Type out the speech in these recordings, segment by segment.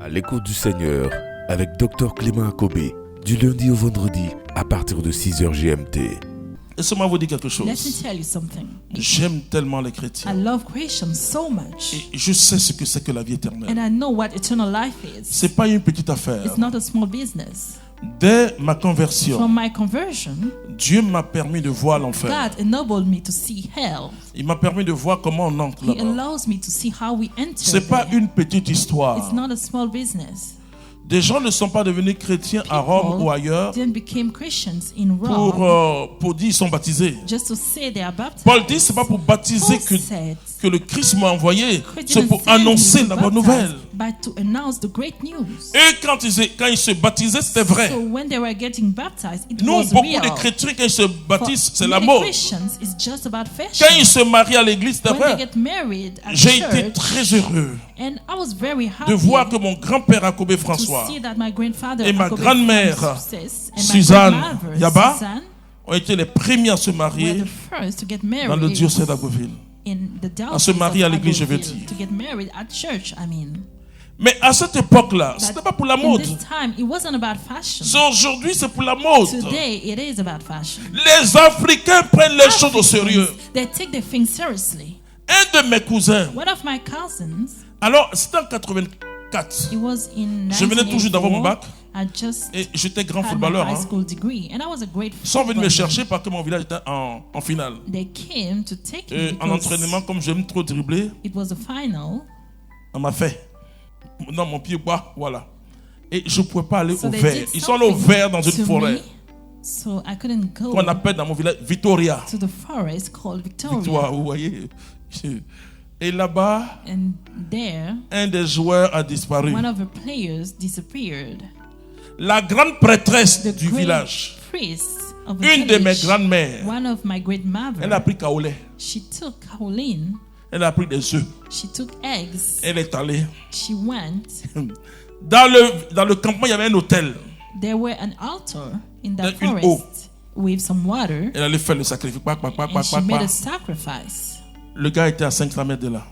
À l'écoute du Seigneur, avec Dr Clément Akobé, du lundi au vendredi, à partir de 6h GMT. Laissez-moi vous dire quelque chose. Let me tell you something. J'aime tellement les chrétiens. I love Christians so much. Et je sais ce que c'est que la vie éternelle. And I know what eternal life is. C'est pas une petite affaire. It's not a small business. Dès ma conversion, From my conversion, Dieu m'a permis de voir l'enfer. God enabled me to see hell. Il m'a permis de voir comment on entre He là-bas. allows me to see how we enter C'est pas there. une petite It's histoire. not a small business. Des gens ne sont pas devenus chrétiens à Rome ou ailleurs Then became Christians in Rome pour dire qu'ils sont baptisés. just to say they are baptized. Paul dit c'est pas pour baptiser Paul que said, le Christ m'a envoyé, Christ c'est didn't pour send me annoncer to la bonne baptize, nouvelle. but to announce the great news. Et quand ils se baptisaient, c'était vrai. So when they were getting baptized, it Nous, was beaucoup real. de chrétiens, quand ils se For baptisent, c'est la many mode. Christians, it's just about fashion. Quand ils se marient à l'église, c'était When they vrai. get married at J'ai été church, très heureux and I was very de happy voir que mon grand-père Akobé to François see that my grandfather et ma Jacob grand-mère, Francis and my Suzanne grandmother, Yaba, Suzanne, ont été les premiers à se were marier the first to get dans le married diocèse d'Agoville. in the À se diocese marier à of l'église, je veux Abbeville, dire. to get married at church, I mean. Mais à cette époque-là, ce But n'était pas pour la in mode. this time, it wasn't about fashion. Aujourd'hui, c'est pour la mode. Today, it is about fashion. Les Africains prennent les choses au sérieux. They take the thing seriously. Un de mes cousins, One of my cousins, alors c'était en 84, it was in je venais toujours d'avoir mon 1984. bac I just et j'étais grand had my footballeur. high Hein. school degree, and I was a great Ils sont venus me footballer. chercher parce que mon village était en finale. They came to take me Et en because entraînement, comme j'aime trop dribbler, it was a final. on m'a fait. Non, mon pied bas, voilà. Et je ne pouvais pas aller So au they vert. did Ils sont allés au something vert dans une to forêt me, so I couldn't go qu'on appelle dans mon village Vitoria. to the forest called Victoria. Victoire, vous voyez. Et là-bas, And there, un des joueurs a disparu. one of the players disappeared. La grande prêtresse The du great village, priest of the une de mes village, grandes-mères, one of my great elle a mother, pris kaolé, she took kaolin, elle a pris des œufs, she took eggs, elle est allée. she went. Dans le campement, il y avait un hôtel. There were an altar in that Une eau. forest with some water, Elle allait faire le sacrifice. and she made a sacrifice. Le gars était à 500 mètres de là.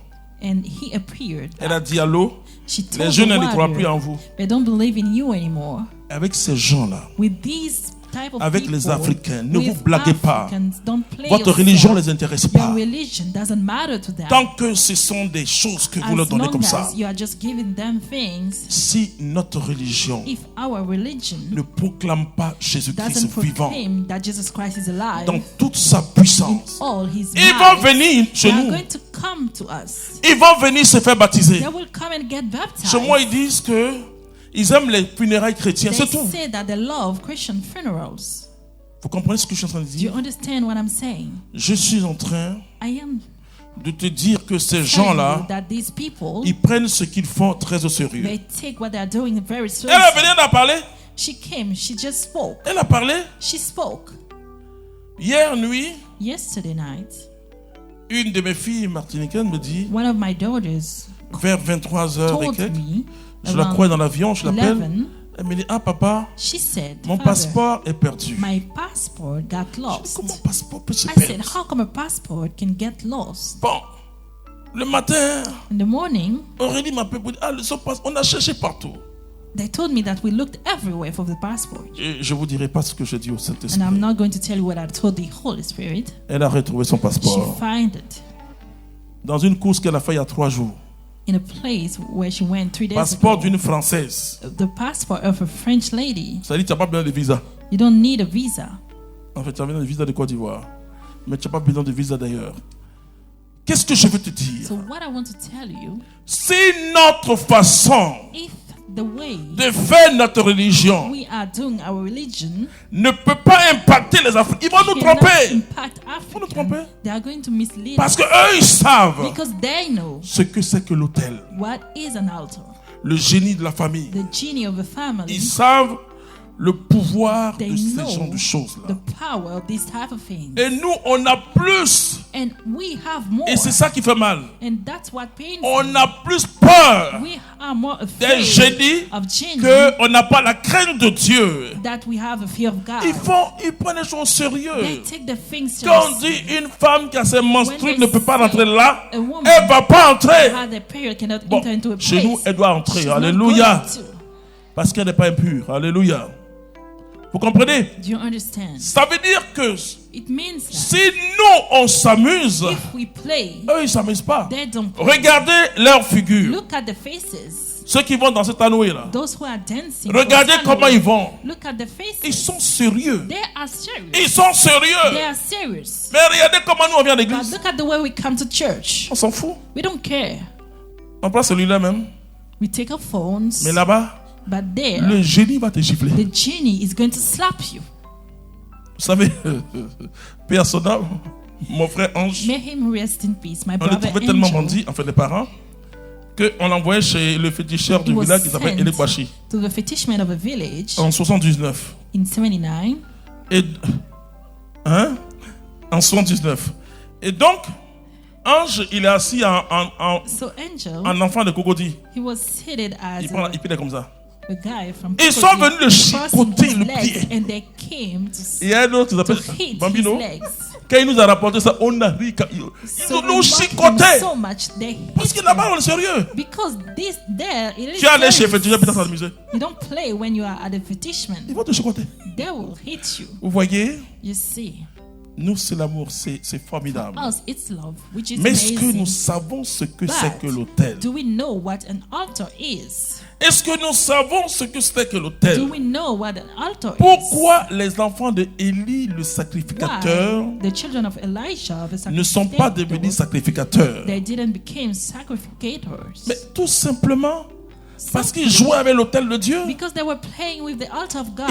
And he appeared. Elle a dit allô, She les told jeunes the ne croient plus water, en vous. they don't believe in you anymore. Avec ces gens-là, With these type of avec people, les Africains, ne with vous blaguez pas. Africans, don't play Votre yourself. religion ne les intéresse Your pas. religion doesn't matter to them. Tant que ce sont des choses que vous leur As donnez long comme ça. as you are just giving them things, Si notre religion if our religion ne proclame pas Jésus-Christ doesn't vivant proclaim that Jesus Christ is alive dans toute sa in puissance, all his ils vont might, venir they chez are nous. going to come to us. Ils vont venir se faire baptiser. They will come and get baptized. Chez moi, ils disent que ils aiment les funérailles chrétiennes. They C'est tout. say that they love Christian funerals. Vous comprenez ce que je suis en train de Do you dire? understand what I'm saying? Je suis en train I am de te dire que ces telling gens-là, you that these people, ils prennent ce qu'ils font très au sérieux. they take what they are doing very Elle seriously. est venue, elle a parlé. She came, she just spoke. Elle a parlé. She spoke. Hier nuit, Yesterday night, une de mes filles martiniquaines me dit, one of my daughters vers 23h et told quelques, me, je la crois dans l'avion, je l'appelle. 11, Elle me dit, ah papa, she said, mon "Father, passeport est perdu. my passport got Je dis, lost." comment mon passeport peut se I said, perdre? how come a passport can get lost? Bon, le matin, In the morning, Aurélie m'appelle pour dire, ah, on a cherché partout. they told me that we looked everywhere for the passport. Et je ne vous dirai pas ce que j'ai dit au And Saint-Esprit. I'm not going to tell you what I told the Holy Spirit. Elle a retrouvé son She passeport found it dans une course qu'elle a fait il y a 3 jours. in a place where she went 3 days Passeport ago. d'une Française. The passport of a French lady. Ça dit, tu n'as pas besoin de visa. You don't need a visa. En fait, tu as besoin de visa de Côte d'Ivoire. Mais tu n'as pas besoin de visa d'ailleurs. Qu'est-ce que je veux te dire? So what I want to tell you, Si notre façon if the way de faire notre religion we are doing our religion ne peut pas impacter les Africains, ils vont nous cannot tromper. impact Vont nous tromper. Africa, they are going to mislead Parce us que eux, ils savent because they know ce que c'est que l'autel. what is an altar. Le génie de la famille. The genie of a family, Ils savent le pouvoir they de ces know genres de choses-là. the power of this type of thing. Et nous, on a plus And we have more. Et c'est ça qui fait mal. And that's what pains On me. a plus peur We are more des afraid génies of genie qu'on n'a pas la crainte de Dieu. that we have a fear of God. Ils prennent les choses au sérieux. They take the things Quand on seriously. dit une femme qui a ses menstrues When ne they peut pas say rentrer là, a woman elle ne va pas entrer. How the period cannot Bon, enter into a chez nous, place. elle doit entrer. She's not Alléluia. going to. Parce qu'elle n'est pas impure. Alléluia. Vous comprenez? Do you understand? Ça veut dire que It means that si nous, on s'amuse, if we play, eux, ils ne s'amusent pas. they don't play. Regardez leur figure. Look at the faces. Ceux qui vont dans cette anouille là. Those who are dancing. Regardez for comment Sunday. ils vont. Look at the faces. Ils sont sérieux. They are serious. Ils sont They sérieux. are serious. Mais regardez comment nous on vient à But l'église. look at the way we come to church. On s'en fout. We don't care. On prend celui-là même. We take our phones. Mais là-bas, But there, le génie va te gifler. the genie is going to slap you. Vous savez, Père Soda, mon frère Ange, May him rest in peace. My on le brother trouvait tellement Angel, bandit, en fait, les parents, qu'on l'envoyait chez le féticheur he du was village qui s'appelle sent Elekwashi to the fetishman of a village en 79. in 79. Et, hein? En 79. Et donc, Ange, il est assis So Angel, en enfant de Cocody. he was seated as Il prend la épée comme ça. a guy from Ils sont Cocody, venus le chicoter crossing le his pied. legs, and they came Il y a un autre qui to s'appelle hit Bambino. his legs. Quand il nous a rapporté ça, on a ri. Ils So nous we mocked him chicotaient. so much they Parce hit que là-bas, him. on est sérieux. Because this there it is Tu allais chez le serious. féticheur, putain, ça s'amusait. You don't play when you are at a fetishman. Ils vont te chicoter. They will hit you. Vous voyez, You see. nous, c'est l'amour, c'est formidable. Us, it's love, which is Mais est-ce que nous amazing. savons ce que But c'est que l'autel? do we know what an altar is? Est-ce que nous savons ce que c'est que Do l'autel? we know what an altar Pourquoi les enfants de Élie, le is? sacrificateur, Why the children of Elisha, the ne sont pas devenus sacrificators, sacrificateurs? they didn't become sacrificators? Mais tout simplement parce qu'ils jouaient avec l'autel de Dieu. Because they were playing with the altar of God.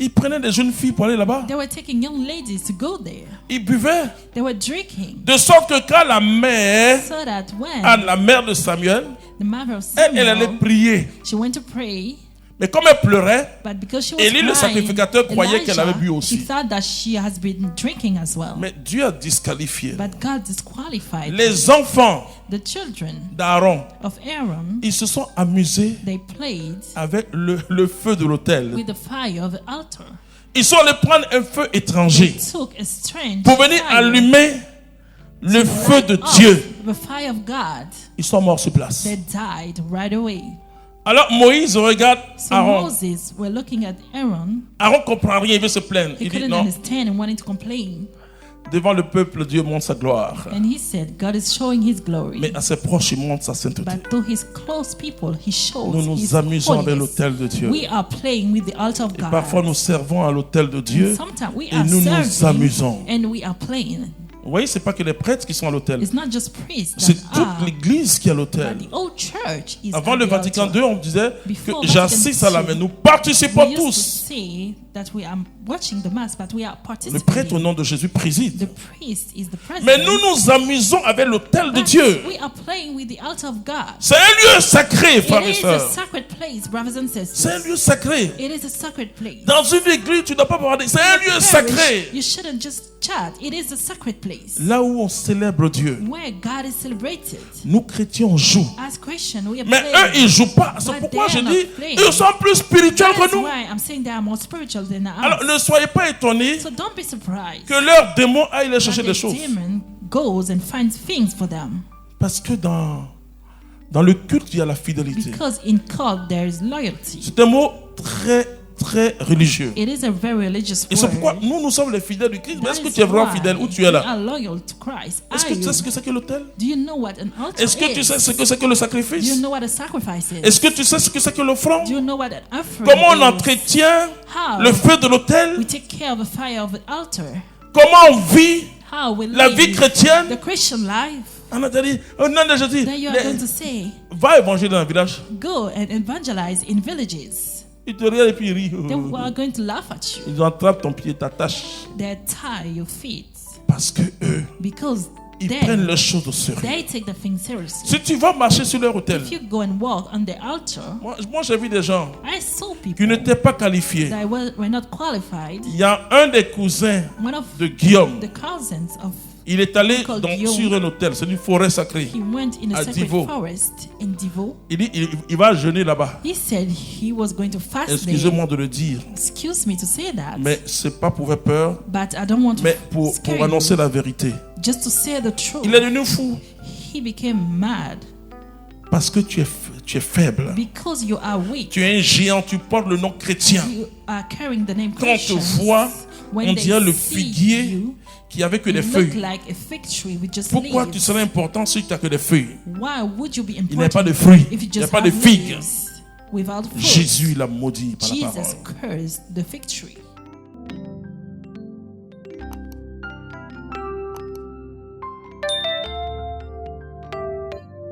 Ils prenaient des jeunes filles pour aller là-bas. They were taking young ladies to go there. Ils buvaient. They were drinking. De sorte que quand la mère, So that when Anne, la mère de Samuel, the mother of elle allait Samuel, prier. she went to pray, Mais comme elle pleurait, but because she was Élie, le crying, sacrificateur, croyait qu'elle avait bu Elijah, aussi. he thought that she has been drinking as well. mais Dieu a disqualifié. But God disqualified Les enfants the children d'Aaron, of Aaron. ils se sont amusés They played avec le feu de l'autel. with the fire of the altar. Ils sont allés prendre un feu étranger Took a strange pour venir fire allumer le feu de off Dieu. the fire of God. Ils sont morts sur place. They died right away. Alors Moïse regarde So Aaron. Moses were looking at Aaron. Aaron comprend rien, il veut se plaindre. He Il dit couldn't non, understand and wanted to complain. devant le peuple, Dieu montre sa gloire. And he said, God is showing his glory. Mais à ses proches, il montre sa sainteté. But to his close people, he shows Nous nous his amusons avec holiness. l'autel de Dieu. We are playing with the altar of Et God. parfois, nous servons à l'autel de Dieu. And sometimes we et are nous nous serving amusons. and we are playing. Vous voyez, c'est pas que les prêtres qui sont à l'autel. It's not just priests C'est that are, toute l'église qui est à but l'autel. the old church is Avant at le the Vatican altar. II, on disait Before que Vatican j'assiste à la II, main. Nous participons We used to tous. say that we are watching the mass, but we are Le participating. prêtre au nom de Jésus préside. The priest is the president. Mais nous nous amusons avec l'autel de But Dieu. we are playing with the altar of God. C'est un lieu sacré, It frères et is a sœurs. sacred place, brothers and C'est un sisters. lieu sacré. It is a sacred place. Dans une église, tu ne dois pas parler. C'est un lieu Parish, sacré. you shouldn't just chat. It is a sacred place Là où on célèbre Dieu. where God is celebrated. Nous, chrétiens, on joue. As Christians, we are Mais eux, playing. ils ne jouent pas. C'est But pourquoi they je are dis, not playing. ils sont plus spirituels That's que nous. why I'm saying they are more spiritual than Alors, us. ne soyez pas étonnés So don't be surprised que leur démon aille les that chercher the des choses. demon goes and finds things for them. Parce que dans le culte, il y a la fidélité. Because in cult there is loyalty. C'est un mot très, très religieux. It is a very religious Et c'est pourquoi word. nous sommes les fidèles du Christ. Mais est-ce que That tu es is vraiment why fidèle ou tu es we là? are loyal to Christ. Est-ce Are que tu sais you? ce que c'est que l'autel? Do you know what an altar Est-ce que tu is? sais ce que c'est que le Do you sacrifice? know what a sacrifice is? Est-ce que tu sais ce que c'est que l'offrande? Do you know what an offering Comment on is? entretient How le feu de l'autel? we take care of the fire of the altar? Comment on vit How we la live vie chrétienne? the Christian life? On a dit, au nom de Jésus, Then you are going to say, va évangéliser dans le village. go and evangelize in villages. Ils te regardent et puis ils rient. They are going to laugh at you. Ils attrapent ton pied, t'attachent. They tie your feet Parce que eux, because Ils then prennent les choses au sérieux. they take the thing seriously. Si tu vas marcher sur leur autel, If you go and walk on the altar, moi j'ai vu des gens I saw qui people n'étaient pas qualifiés. that were not qualified. Il y a un des cousins One of de Guillaume. the cousins of Il est allé Called dans, Guillaume. sur un hôtel, c'est une forêt sacrée. he went in a À sacred Divo. forest in Divo. Il dit il va jeûner là-bas. He said he was going to fast there. Excusez-moi de le dire, Excuse me to say that, mais c'est pas pour faire peur, but I don't want to mais pour scare annoncer you. la vérité. Just to say the truth. Il est devenu fou He became mad parce que tu es faible. because you are weak. Tu es un géant, tu portes le nom chrétien. You are carrying the name Quand on te Christians. voit, When on they dirait le see figuier you, qui avait que you des look feuilles. like a fig tree with just Pourquoi leaves. tu serais important si tu n'as que des feuilles? Why would you be Il n'y a pas important de fruits, if you il n'y a just pas de have figues. leaves without fruit? Jésus l'a maudit par la Jesus parole. cursed the fig tree.